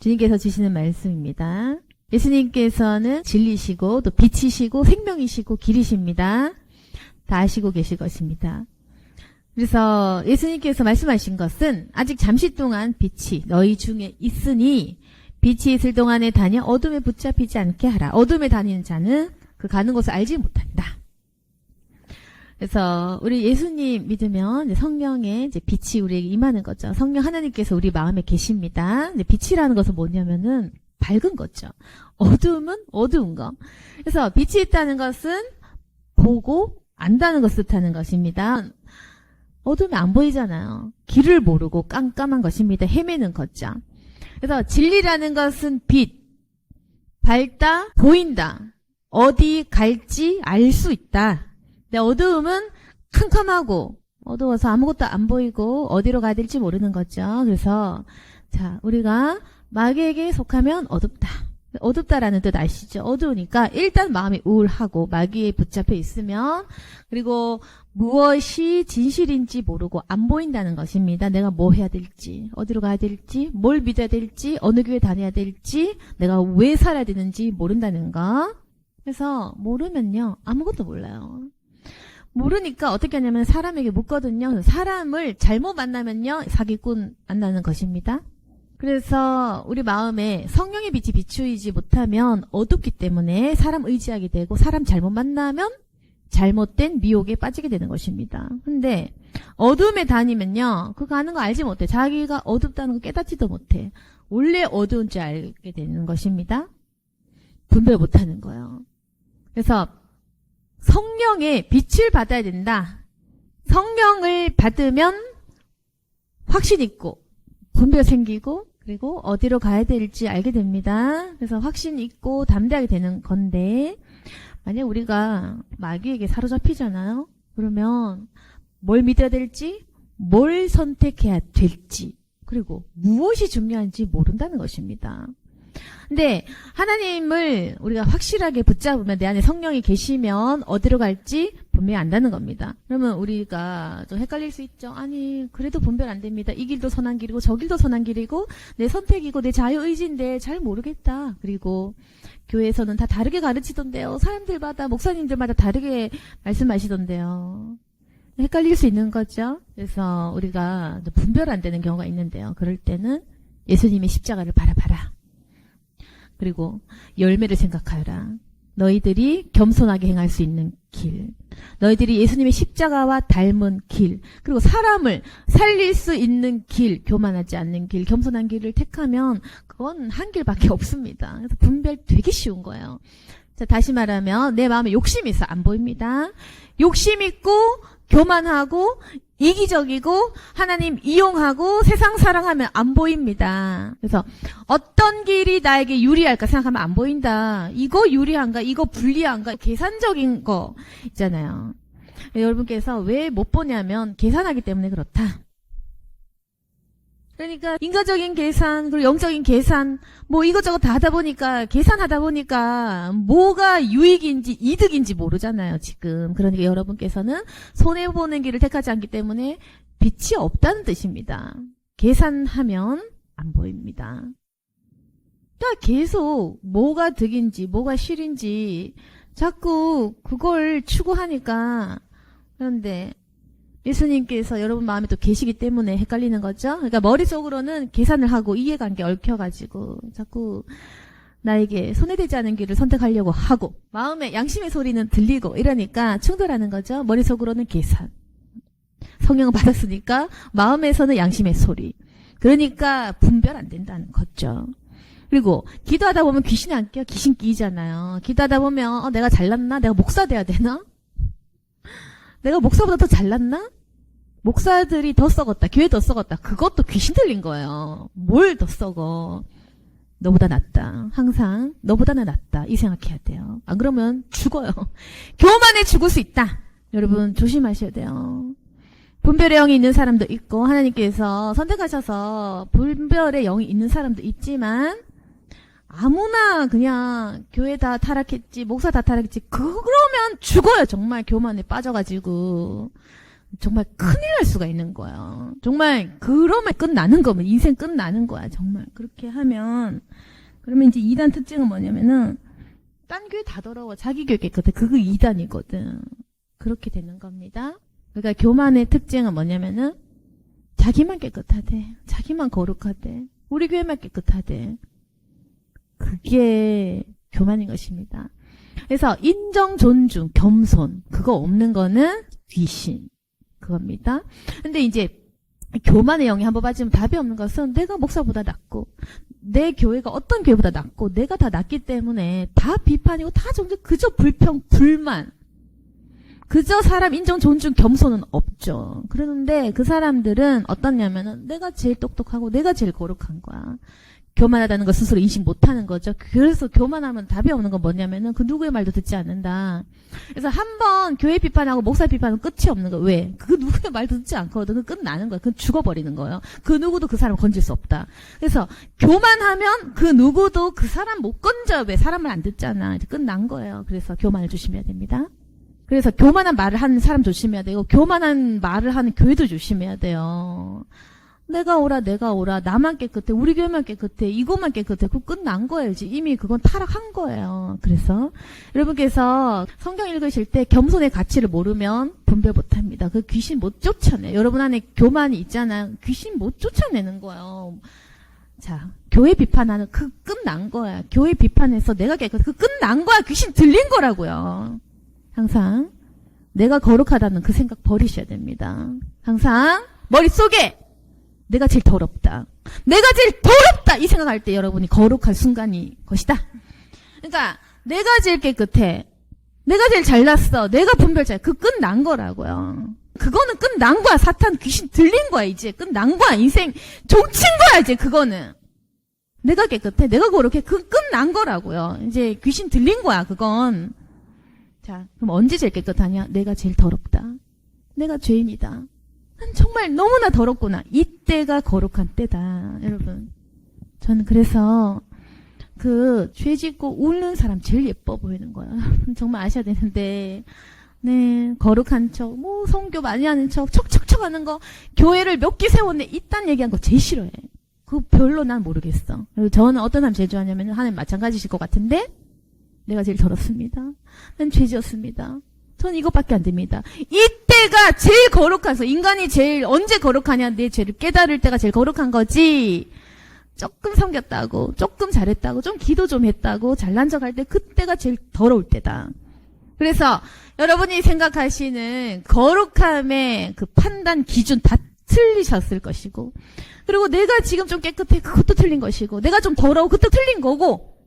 주님께서 주시는 말씀입니다. 예수님께서는 진리시고 또 빛이시고 생명이시고 길이십니다. 다 아시고 계실 것입니다. 그래서 예수님께서 말씀하신 것은 아직 잠시 동안 빛이 너희 중에 있으니 빛이 있을 동안에 다녀 어둠에 붙잡히지 않게 하라. 어둠에 다니는 자는 그 가는 곳을 알지 못한다. 그래서 우리 예수님 믿으면 이제 성령의 이제 빛이 우리에게 임하는 거죠. 성령 하나님께서 우리 마음에 계십니다. 근데 빛이라는 것은 뭐냐면은 밝은 거죠. 어두움은 어두운 거. 그래서 빛이 있다는 것은 보고 안다는 것을 뜻하는 것입니다. 어둠이 안 보이잖아요. 길을 모르고 깜깜한 것입니다. 헤매는 거죠. 그래서 진리라는 것은 빛, 밝다, 보인다. 어디 갈지 알 수 있다. 근데 어두움은 캄캄하고 어두워서 아무것도 안 보이고 어디로 가야 될지 모르는 거죠. 그래서 자, 우리가 마귀에게 속하면 어둡다. 어둡다라는 뜻 아시죠? 어두우니까 일단 마음이 우울하고 마귀에 붙잡혀 있으면 그리고 무엇이 진실인지 모르고 안 보인다는 것입니다. 내가 뭐 해야 될지, 어디로 가야 될지, 뭘 믿어야 될지, 어느 교회 다녀야 될지, 내가 왜 살아야 되는지 모른다는 거. 그래서 모르면요 아무것도 몰라요. 모르니까 어떻게 하냐면 사람에게 묻거든요. 사람을 잘못 만나면요 사기꾼 만나는 것입니다. 그래서 우리 마음에 성령의 빛이 비추이지 못하면 어둡기 때문에 사람 의지하게 되고 사람 잘못 만나면 잘못된 미혹에 빠지게 되는 것입니다. 근데 어둠에 다니면요 그 가는 거 알지 못해. 자기가 어둡다는 거 깨닫지도 못해. 원래 어두운 줄 알게 되는 것입니다. 분별 못하는 거예요. 그래서 성령의 빛을 받아야 된다. 성령을 받으면 확신 있고 분별 생기고 그리고 어디로 가야 될지 알게 됩니다. 그래서 확신 있고 담대하게 되는 건데 만약 우리가 마귀에게 사로잡히잖아요. 그러면 뭘 믿어야 될지 뭘 선택해야 될지 그리고 무엇이 중요한지 모른다는 것입니다. 근데 하나님을 우리가 확실하게 붙잡으면 내 안에 성령이 계시면 어디로 갈지 분명히 안다는 겁니다. 그러면 우리가 좀 헷갈릴 수 있죠. 아니 그래도 분별 안 됩니다. 이 길도 선한 길이고 저 길도 선한 길이고 내 선택이고 내 자유의지인데 잘 모르겠다. 그리고 교회에서는 다 다르게 가르치던데요. 사람들마다 목사님들마다 다르게 말씀하시던데요. 헷갈릴 수 있는 거죠. 그래서 우리가 분별 안 되는 경우가 있는데요. 그럴 때는 예수님의 십자가를 바라봐라. 그리고 열매를 생각하여라. 너희들이 겸손하게 행할 수 있는 길. 너희들이 예수님의 십자가와 닮은 길. 그리고 사람을 살릴 수 있는 길. 교만하지 않는 길. 겸손한 길을 택하면 그건 한 길밖에 없습니다. 그래서 분별 되게 쉬운 거예요. 자, 다시 말하면 내 마음에 욕심이 있어. 안 보입니다. 욕심 있고 교만하고 이기적이고 하나님 이용하고 세상 사랑하면 안 보입니다. 그래서 어떤 길이 나에게 유리할까 생각하면 안 보인다. 이거 유리한가? 이거 불리한가? 계산적인 거 있잖아요. 여러분께서 왜 못 보냐면 계산하기 때문에 그렇다. 그러니까 인간적인 계산 그리고 영적인 계산 뭐 이것저것 다 하다 보니까 계산하다 보니까 뭐가 유익인지 이득인지 모르잖아요 지금. 그러니까 여러분께서는 손해보는 길을 택하지 않기 때문에 빛이 없다는 뜻입니다. 계산하면 안 보입니다. 그러니까 계속 뭐가 득인지 뭐가 실인지 자꾸 그걸 추구하니까. 그런데 예수님께서 여러분 마음에 또 계시기 때문에 헷갈리는 거죠. 그러니까 머릿속으로는 계산을 하고 이해관계 얽혀가지고 자꾸 나에게 손해되지 않은 길을 선택하려고 하고 마음에 양심의 소리는 들리고 이러니까 충돌하는 거죠. 머릿속으로는 계산. 성령을 받았으니까 마음에서는 양심의 소리. 그러니까 분별 안 된다는 거죠. 그리고 기도하다 보면 귀신이 안 껴요. 귀신 끼잖아요. 기도하다 보면 내가 잘났나? 내가 목사 돼야 되나? 내가 목사보다 더 잘났나? 목사들이 더 썩었다. 교회 더 썩었다. 그것도 귀신 들린 거예요. 뭘 더 썩어. 너보다 낫다. 항상 너보다는 낫다. 이 생각해야 돼요. 안 그러면 죽어요. 교만에 죽을 수 있다. 여러분 조심하셔야 돼요. 분별의 영이 있는 사람도 있고 하나님께서 선택하셔서 분별의 영이 있는 사람도 있지만 아무나 그냥 교회 다 타락했지 목사 다 타락했지 그러면 죽어요. 정말 교만에 빠져가지고. 정말 큰일 날 수가 있는 거예요. 정말 그러면 끝나는 거면 인생 끝나는 거야. 정말 그렇게 하면. 그러면 이제 2단 특징은 뭐냐면은 딴 교회 다 더러워. 자기 교회 깨끗해. 그거 2단이거든. 그렇게 되는 겁니다. 그러니까 교만의 특징은 뭐냐면은 자기만 깨끗하대. 자기만 거룩하대. 우리 교회만 깨끗하대. 그게 교만인 것입니다. 그래서 인정, 존중, 겸손 그거 없는 거는 귀신 그겁니다. 근데 이제 교만의 영이 한번 빠지면 답이 없는 것은 내가 목사보다 낫고 내 교회가 어떤 교회보다 낫고 내가 다 낫기 때문에 다 비판이고 다 그저 불평, 불만 그저 사람 인정, 존중, 겸손은 없죠. 그러는데 그 사람들은 어떻냐면은 내가 제일 똑똑하고 내가 제일 거룩한 거야. 교만하다는 걸 스스로 인식 못하는 거죠. 그래서 교만하면 답이 없는 건 뭐냐면은 그 누구의 말도 듣지 않는다. 그래서 한번 교회 비판하고 목사 비판은 끝이 없는 거야. 왜? 그 누구의 말도 듣지 않거든. 그 끝나는 거야. 그건 죽어버리는 거예요. 그 누구도 그 사람 건질 수 없다. 그래서 교만하면 그 누구도 그 사람 못 건져. 왜? 사람을 안 듣잖아. 이제 끝난 거예요. 그래서 교만을 조심해야 됩니다. 그래서 교만한 말을 하는 사람 조심해야 되고 교만한 말을 하는 교회도 조심해야 돼요. 내가 오라, 나만 깨끗해, 우리 교회만 깨끗해, 이것만 깨끗해, 그거 끝난 거예요. 이미 그건 타락한 거예요. 그래서 여러분께서 성경 읽으실 때 겸손의 가치를 모르면 분별 못합니다. 그 귀신 못 쫓아내. 여러분 안에 교만이 있잖아요. 귀신 못 쫓아내는 거예요. 자, 교회 비판하는 그 끝난 거야. 교회 비판해서 내가 깨끗해, 그 끝난 거야. 귀신 들린 거라고요. 항상 내가 거룩하다는 그 생각 버리셔야 됩니다. 항상 머릿속에 내가 제일 더럽다. 내가 제일 더럽다! 이 생각할 때 여러분이 거룩할 순간이 것이다. 그러니까 내가 제일 깨끗해. 내가 제일 잘났어. 내가 분별자야. 그 끝난 거라고요. 그거는 끝난 거야. 사탄 귀신 들린 거야. 이제 끝난 거야. 인생 종친 거야. 이제 그거는. 내가 깨끗해. 내가 거룩해. 그 끝난 거라고요. 이제 귀신 들린 거야. 그건. 자, 그럼 언제 제일 깨끗하냐? 내가 제일 더럽다. 내가 죄인이다. 정말 너무나 더럽구나. 이때가 거룩한 때다. 여러분. 저는 그래서 죄 짓고 울는 사람 제일 예뻐 보이는 거야. 정말 아셔야 되는데. 네, 거룩한 척, 성교 많이 하는 척, 척척척 하는 거, 교회를 몇 개 세웠네. 이딴 얘기한 거 제일 싫어해. 그거 별로 난 모르겠어. 그리고 저는 어떤 사람 제일 좋아하냐면 하나님 마찬가지실 것 같은데 내가 제일 더럽습니다. 난 죄 지었습니다. 전 이것밖에 안 됩니다. 이때가 제일 거룩해서 인간이 제일 언제 거룩하냐? 내 죄를 깨달을 때가 제일 거룩한 거지. 조금 섬겼다고, 조금 잘했다고, 좀 기도 좀 했다고, 잘난 척할 때 그때가 제일 더러울 때다. 그래서 여러분이 생각하시는 거룩함의 그 판단 기준 다 틀리셨을 것이고, 그리고 내가 지금 좀 깨끗해, 그것도 틀린 것이고, 내가 좀 더러워, 그것도 틀린 거고,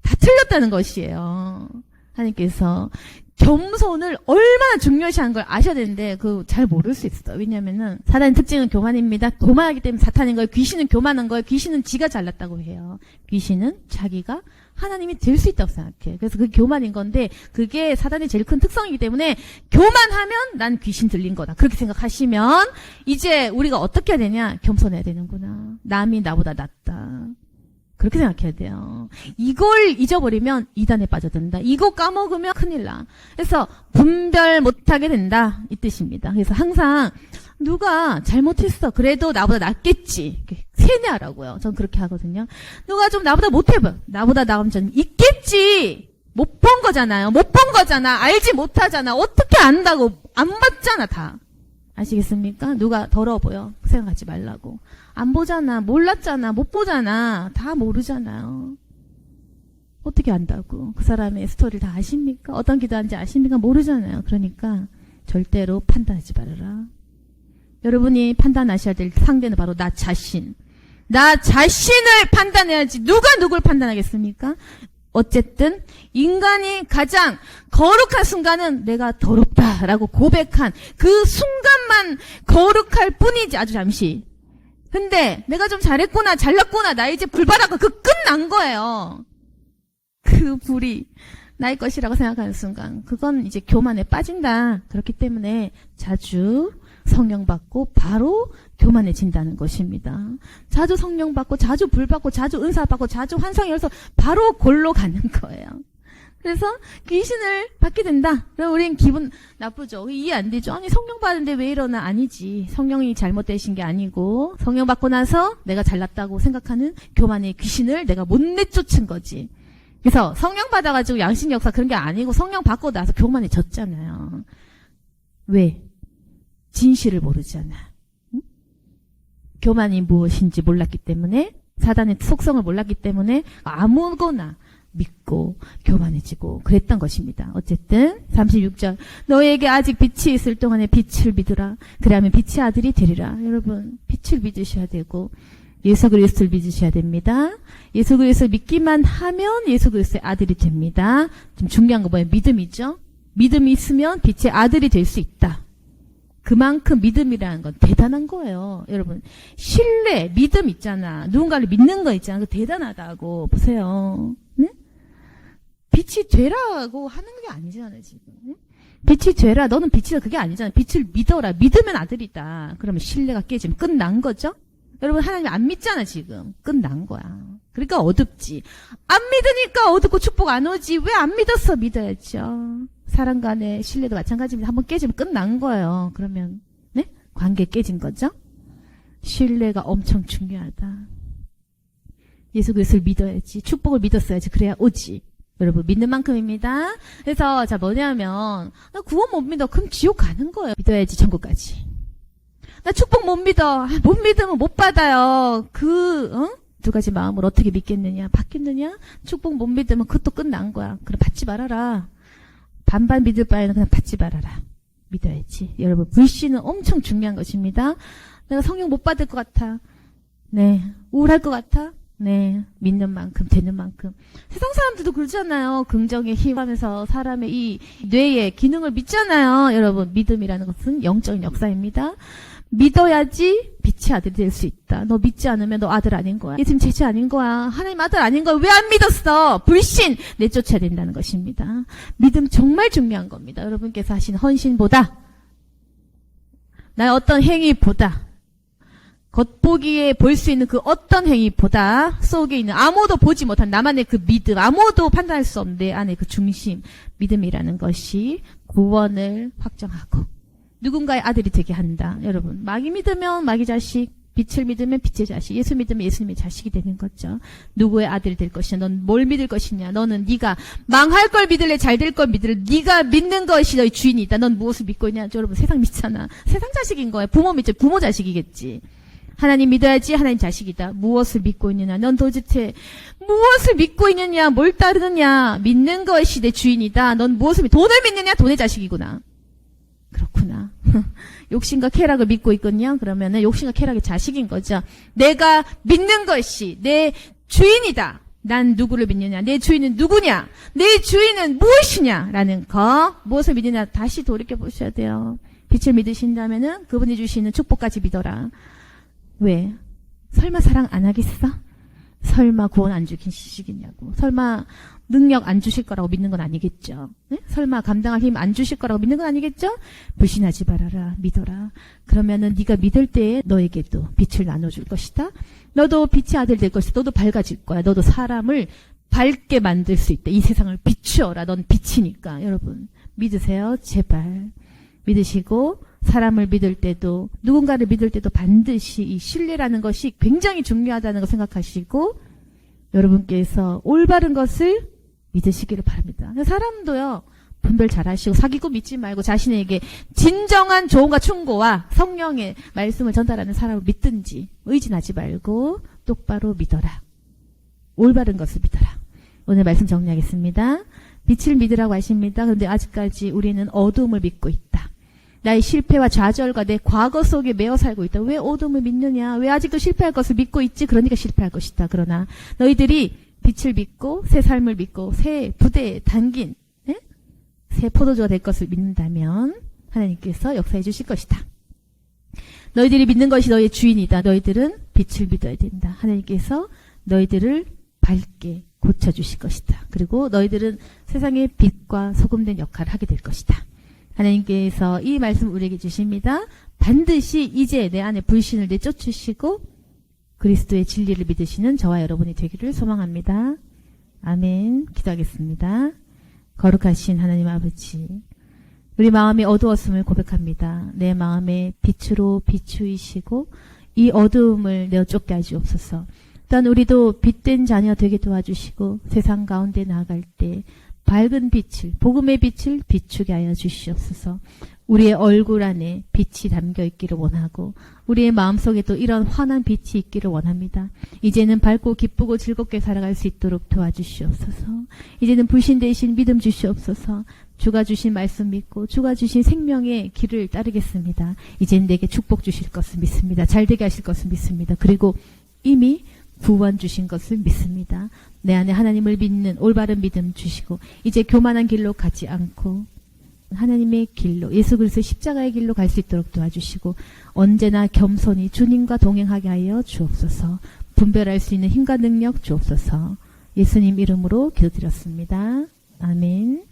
다 틀렸다는 것이에요. 하나님께서 겸손을 얼마나 중요시하는 걸 아셔야 되는데 그거 잘 모를 수 있어. 왜냐면은 사단의 특징은 교만입니다. 교만하기 때문에 사탄인 거예요. 귀신은 교만한 거예요. 귀신은 지가 잘났다고 해요. 귀신은 자기가 하나님이 될 수 있다고 생각해. 그래서 그게 교만인 건데 그게 사단의 제일 큰 특성이기 때문에 교만하면 난 귀신 들린 거다. 그렇게 생각하시면 이제 우리가 어떻게 해야 되냐? 겸손해야 되는구나. 남이 나보다 낫다. 그렇게 생각해야 돼요. 이걸 잊어버리면 이단에 빠져든다. 이거 까먹으면 큰일 나. 그래서 분별 못하게 된다. 이 뜻입니다. 그래서 항상 누가 잘못했어. 그래도 나보다 낫겠지. 세뇌하라고요. 전 그렇게 하거든요. 누가 좀 나보다 못해봐. 나보다 나은 점 있겠지. 못 본 거잖아요. 못 본 거잖아. 알지 못하잖아. 어떻게 안다고. 안 봤잖아 다. 아시겠습니까? 누가 더러워 보여. 생각하지 말라고. 안 보잖아. 몰랐잖아. 못 보잖아. 다 모르잖아요. 어떻게 안다고. 그 사람의 스토리를 다 아십니까? 어떤 기도하는지 아십니까? 모르잖아요. 그러니까 절대로 판단하지 말아라. 여러분이 판단하셔야 될 상대는 바로 나 자신. 나 자신을 판단해야지. 누가 누굴 판단하겠습니까? 어쨌든 인간이 가장 거룩한 순간은 내가 더럽다라고 고백한 그 순간만 거룩할 뿐이지. 아주 잠시. 근데 내가 좀 잘했구나, 잘났구나, 나 이제 불 받았고 그 끝난 거예요. 그 불이 나의 것이라고 생각하는 순간 그건 이제 교만에 빠진다. 그렇기 때문에 자주 성령 받고 바로 교만해진다는 것입니다. 자주 성령 받고 자주 불 받고 자주 은사 받고 자주 환상이 열서 바로 골로 가는 거예요. 그래서 귀신을 받게 된다. 그럼 우린 기분 나쁘죠. 이해 안 되죠. 아니 성령 받는데 왜 이러나. 아니지. 성령이 잘못되신 게 아니고 성령 받고 나서 내가 잘났다고 생각하는 교만의 귀신을 내가 못 내쫓은 거지. 그래서 성령 받아가지고 양심 역사 그런 게 아니고 성령 받고 나서 교만해졌잖아요. 왜? 진실을 모르잖아. 응? 교만이 무엇인지 몰랐기 때문에, 사단의 속성을 몰랐기 때문에 아무거나 믿고 교만해지고 그랬던 것입니다. 어쨌든 36절 너에게 아직 빛이 있을 동안에 빛을 믿으라. 그래야면 빛의 아들이 되리라. 여러분 빛을 믿으셔야 되고 예수 그리스도를 믿으셔야 됩니다. 예수 그리스도를 믿기만 하면 예수 그리스도의 아들이 됩니다. 좀 중요한 거 뭐예요? 믿음이죠. 믿음이 있으면 빛의 아들이 될 수 있다. 그만큼 믿음이라는 건 대단한 거예요. 여러분 신뢰, 믿음 있잖아. 누군가를 믿는 거 있잖아. 그거 대단하다고. 보세요. 네? 빛이 되라고 하는 게 아니잖아요. 지금. 네? 빛이 되라. 너는 빛이다. 그게 아니잖아. 빛을 믿어라. 믿으면 아들이다. 그러면 신뢰가 깨지면 끝난 거죠. 여러분 하나님 안 믿잖아. 지금. 끝난 거야. 그러니까 어둡지. 안 믿으니까 어둡고 축복 안 오지. 왜 안 믿었어? 믿어야죠. 사람 간의 신뢰도 마찬가지입니다. 한번 깨지면 끝난 거예요. 그러면 네? 관계 깨진 거죠. 신뢰가 엄청 중요하다. 예수 그리스도를 믿어야지. 축복을 믿었어야지. 그래야 오지. 여러분 믿는 만큼입니다. 그래서 자 뭐냐면 나 구원 못 믿어. 그럼 지옥 가는 거예요. 믿어야지 천국까지. 나 축복 못 믿어. 못 믿으면 못 받아요. 두 가지 마음을 어떻게 믿겠느냐. 받겠느냐. 축복 못 믿으면 그것도 끝난 거야. 그럼 받지 말아라. 반반 믿을 바에는 그냥 받지 말아라. 믿어야지. 여러분 불신은 엄청 중요한 것입니다. 내가 성령 못 받을 것 같아. 네. 우울할 것 같아. 네. 믿는 만큼 되는 만큼. 세상 사람들도 그러잖아요. 긍정에 힘하면서 사람의 이 뇌의 기능을 믿잖아요. 여러분 믿음이라는 것은 영적인 역사입니다. 믿어야지 빛의 아들이 될 수 있다. 너 믿지 않으면 너 아들 아닌 거야. 예수님 제자 아닌 거야. 하나님 아들 아닌 거야. 왜 안 믿었어? 불신 내쫓아야 된다는 것입니다. 믿음 정말 중요한 겁니다. 여러분께서 하신 헌신보다 나의 어떤 행위보다 겉보기에 볼 수 있는 그 어떤 행위보다 속에 있는 아무도 보지 못한 나만의 그 믿음, 아무도 판단할 수 없는 내 안의 그 중심, 믿음이라는 것이 구원을 확정하고 누군가의 아들이 되게 한다. 여러분 마귀 믿으면 마귀 자식, 빛을 믿으면 빛의 자식, 예수 믿으면 예수님의 자식이 되는 거죠. 누구의 아들이 될 것이냐. 넌 뭘 믿을 것이냐. 너는 네가 망할 걸 믿을래 잘 될 걸 믿을래. 네가 믿는 것이 너의 주인이다. 넌 무엇을 믿고 있냐. 여러분 세상 믿잖아. 세상 자식인 거야. 부모 믿죠. 부모 자식이겠지. 하나님 믿어야지 하나님 자식이다. 무엇을 믿고 있느냐. 넌 도대체 무엇을 믿고 있느냐. 뭘 따르느냐. 믿는 것이 내 주인이다. 넌 무엇을 돈을 믿느냐. 돈의 자식이구나. 그렇구나. 욕심과 쾌락을 믿고 있거든요. 그러면은 욕심과 쾌락의 자식인 거죠. 내가 믿는 것이 내 주인이다. 난 누구를 믿느냐. 내 주인은 누구냐. 내 주인은 무엇이냐. 라는 거. 무엇을 믿느냐. 다시 돌이켜보셔야 돼요. 빛을 믿으신다면은 그분이 주시는 축복까지 믿어라. 왜? 설마 사랑 안 하겠어? 설마 구원 안 주시겠냐고. 설마 능력 안 주실 거라고 믿는 건 아니겠죠. 네? 설마 감당할 힘 안 주실 거라고 믿는 건 아니겠죠. 불신하지 말아라. 믿어라. 그러면은 네가 믿을 때에 너에게도 빛을 나눠줄 것이다. 너도 빛의 아들 될 것이다. 너도 밝아질 거야. 너도 사람을 밝게 만들 수 있다. 이 세상을 비추어라. 넌 빛이니까. 여러분 믿으세요. 제발. 믿으시고 사람을 믿을 때도 누군가를 믿을 때도 반드시 이 신뢰라는 것이 굉장히 중요하다는 거 생각하시고 여러분께서 올바른 것을 믿으시기를 바랍니다. 사람도요 분별 잘하시고 사기꾼 믿지 말고 자신에게 진정한 조언과 충고와 성령의 말씀을 전달하는 사람을 믿든지 의진하지 말고 똑바로 믿어라. 올바른 것을 믿어라. 오늘 말씀 정리하겠습니다. 빛을 믿으라고 하십니다. 그런데 아직까지 우리는 어둠을 믿고 있다. 나의 실패와 좌절과 내 과거 속에 매어 살고 있다. 왜 어둠을 믿느냐? 왜 아직도 실패할 것을 믿고 있지? 그러니까 실패할 것이다. 그러나 너희들이 빛을 믿고 새 삶을 믿고 새 부대에 담긴 새 포도주가 될 것을 믿는다면 하나님께서 역사해 주실 것이다. 너희들이 믿는 것이 너희의 주인이다. 너희들은 빛을 믿어야 된다. 하나님께서 너희들을 밝게 고쳐주실 것이다. 그리고 너희들은 세상의 빛과 소금된 역할을 하게 될 것이다. 하나님께서 이 말씀 우리에게 주십니다. 반드시 이제 내 안에 불신을 내쫓으시고 그리스도의 진리를 믿으시는 저와 여러분이 되기를 소망합니다. 아멘. 기도하겠습니다. 거룩하신 하나님 아버지, 우리 마음이 어두웠음을 고백합니다. 내 마음에 빛으로 비추이시고 이 어두움을 내어 쫓게 하시옵소서. 또한 우리도 빛된 자녀 되게 도와주시고 세상 가운데 나아갈 때 밝은 빛을, 복음의 빛을 비추게 하여 주시옵소서. 우리의 얼굴 안에 빛이 담겨 있기를 원하고 우리의 마음속에도 이런 환한 빛이 있기를 원합니다. 이제는 밝고 기쁘고 즐겁게 살아갈 수 있도록 도와주시옵소서. 이제는 불신 대신 믿음 주시옵소서. 주가 주신 말씀 믿고 주가 주신 생명의 길을 따르겠습니다. 이제는 내게 축복 주실 것을 믿습니다. 잘되게 하실 것을 믿습니다. 그리고 이미 구원 주신 것을 믿습니다. 내 안에 하나님을 믿는 올바른 믿음 주시고 이제 교만한 길로 가지 않고 하나님의 길로, 예수 그리스도의 십자가의 길로 갈 수 있도록 도와주시고 언제나 겸손히 주님과 동행하게 하여 주옵소서. 분별할 수 있는 힘과 능력 주옵소서. 예수님 이름으로 기도드렸습니다. 아멘.